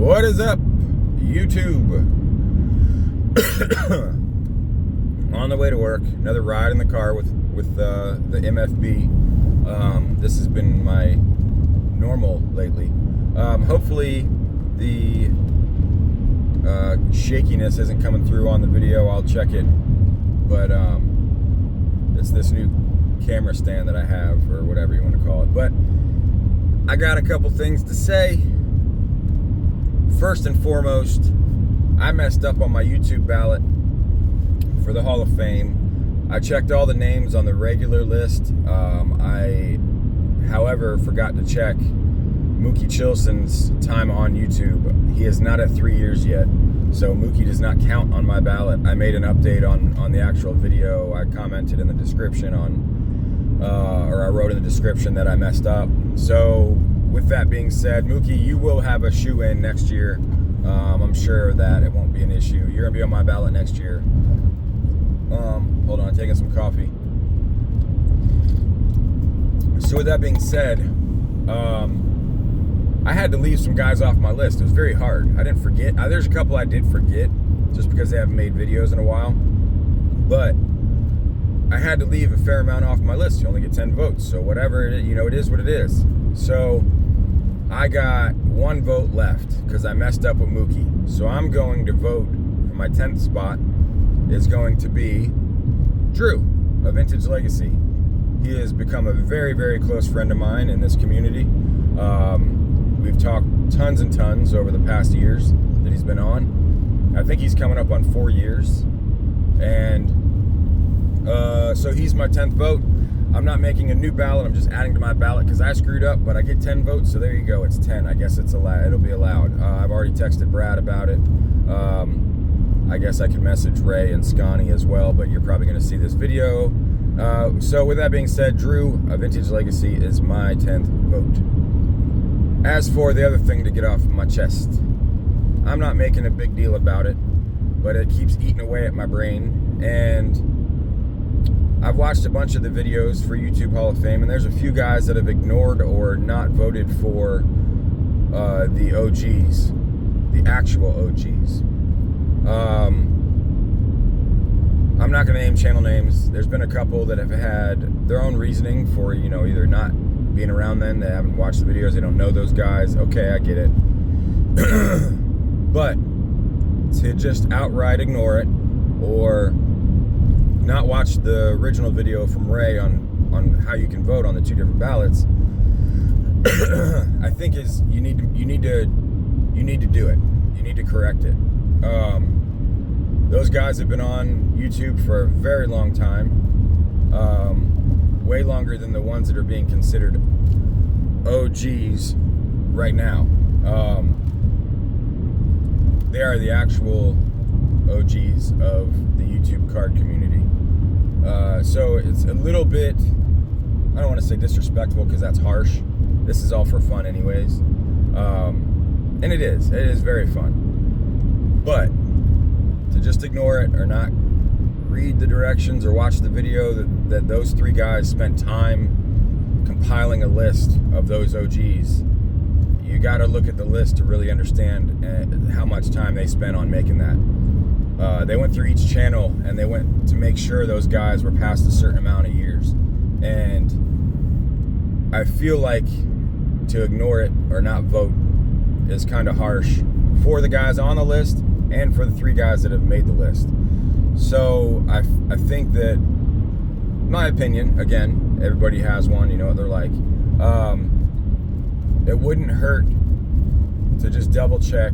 What is up, YouTube? On the way to work, another ride in the car with the MFB. This has been my normal lately. Hopefully the shakiness isn't coming through on the video. I'll check it, but it's this new camera stand that I have, or whatever you want to call it. But I got a couple things to say. First and foremost, I messed up on my YouTube ballot for the Hall of Fame. I checked all the names on the regular list. I, however, forgot to check Mookie Chilson's time on YouTube. He is not at 3 years yet, so Mookie does not count on my ballot. I made an update on the actual video. I commented in the description or I wrote in the description that I messed up. So with that being said, Mookie, you will have a shoe-in next year. I'm sure that it won't be an issue. You're going to be on my ballot next year. Hold on, I'm taking some coffee. So with that being said, I had to leave some guys off my list. It was very hard. I didn't forget. There's a couple I did forget just because they haven't made videos in a while. But I had to leave a fair amount off my list. You only get 10 votes. So whatever, it is what it is. So I got one vote left because I messed up with Mookie. So I'm going to vote for my 10th spot is going to be Drew of Vintage Legacy. He has become a very, very close friend of mine in this community. We've talked tons and tons over the past years that he's been on. I think he's coming up on 4 years. And so he's my 10th vote. I'm not making a new ballot. I'm just adding to my ballot because I screwed up, but I get 10 votes, so there you go. It's 10. I guess it's allowed. It'll be allowed. I've already texted Brad about it. I guess I could message Ray and Scotty as well, but you're probably going to see this video. So with that being said, Drew of Vintage Legacy is my 10th vote. As for the other thing to get off my chest, I'm not making a big deal about it, but it keeps eating away at my brain. And I've watched a bunch of the videos for YouTube Hall of Fame, and there's a few guys that have ignored or not voted for the OGs, the actual OGs. I'm not going to name channel names. There's been a couple that have had their own reasoning for, either not being around then, they haven't watched the videos, they don't know those guys. Okay, I get it. But to just outright ignore it or not watch the original video from Ray on how you can vote on the two different ballots, I think is you need to do it. You need to correct it. Those guys have been on YouTube for a very long time, way longer than the ones that are being considered OGs right now. They are the actual OGs of the YouTube card community. So it's a little bit, I don't want to say disrespectful because that's harsh. This is all for fun anyways. And it is very fun. But to just ignore it or not read the directions or watch the video that those three guys spent time compiling a list of those OGs, you got to look at the list to really understand how much time they spent on making that. They went through each channel and they went to make sure those guys were past a certain amount of years. And I feel like to ignore it or not vote is kind of harsh for the guys on the list and for the three guys that have made the list. So I think that, my opinion, again, everybody has one, you know what they're like. It wouldn't hurt to just double check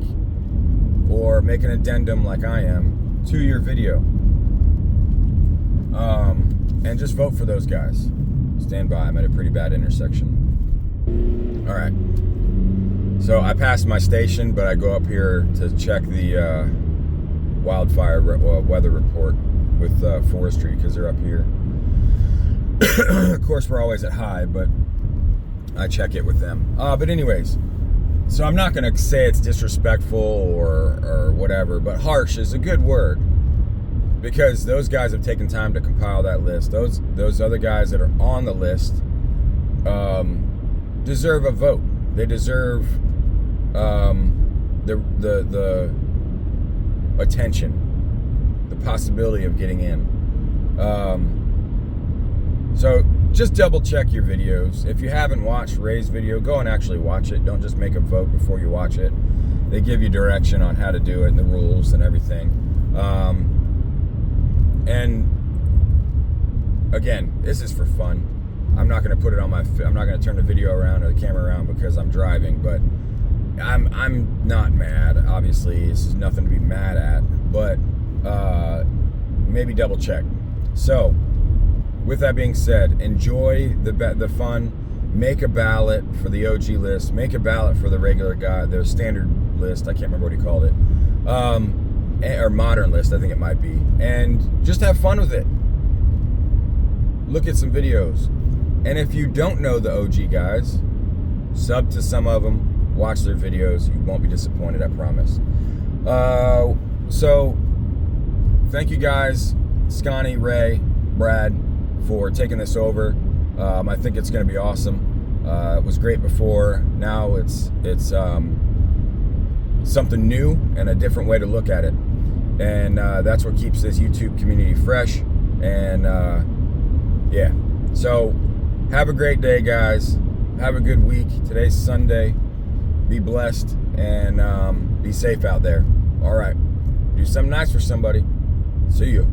or make an addendum like I am to your video. And just vote for those guys. Stand by, I'm at a pretty bad intersection. All right. So I passed my station, but I go up here to check the wildfire weather report with forestry because they're up here. Of course, we're always at high, but I check it with them. But anyways, so I'm not going to say it's disrespectful or whatever, but harsh is a good word because those guys have taken time to compile that list. Those other guys that are on the list deserve a vote. They deserve the attention, the possibility of getting in. So just double check your videos. If you haven't watched Ray's video, go and actually watch it. Don't just make a vote before you watch it. They give you direction on how to do it and the rules and everything. And again, this is for fun. I'm not going to put it on I'm not going to turn the video around or the camera around because I'm driving, but I'm not mad. Obviously, this is nothing to be mad at, but maybe double check. So, with that being said, enjoy the fun. Make a ballot for the OG list. Make a ballot for the regular guy, the standard list. I can't remember what he called it, or modern list, I think it might be. And just have fun with it. Look at some videos. And if you don't know the OG guys, sub to some of them, watch their videos. You won't be disappointed, I promise. So, thank you guys, Scotty, Ray, Brad, for taking this over. I think it's going to be awesome. It was great before. Now it's something new and a different way to look at it. And that's what keeps this YouTube community fresh. And yeah. So, have a great day, guys. Have a good week. Today's Sunday. Be blessed and be safe out there. All right. Do something nice for somebody. See you.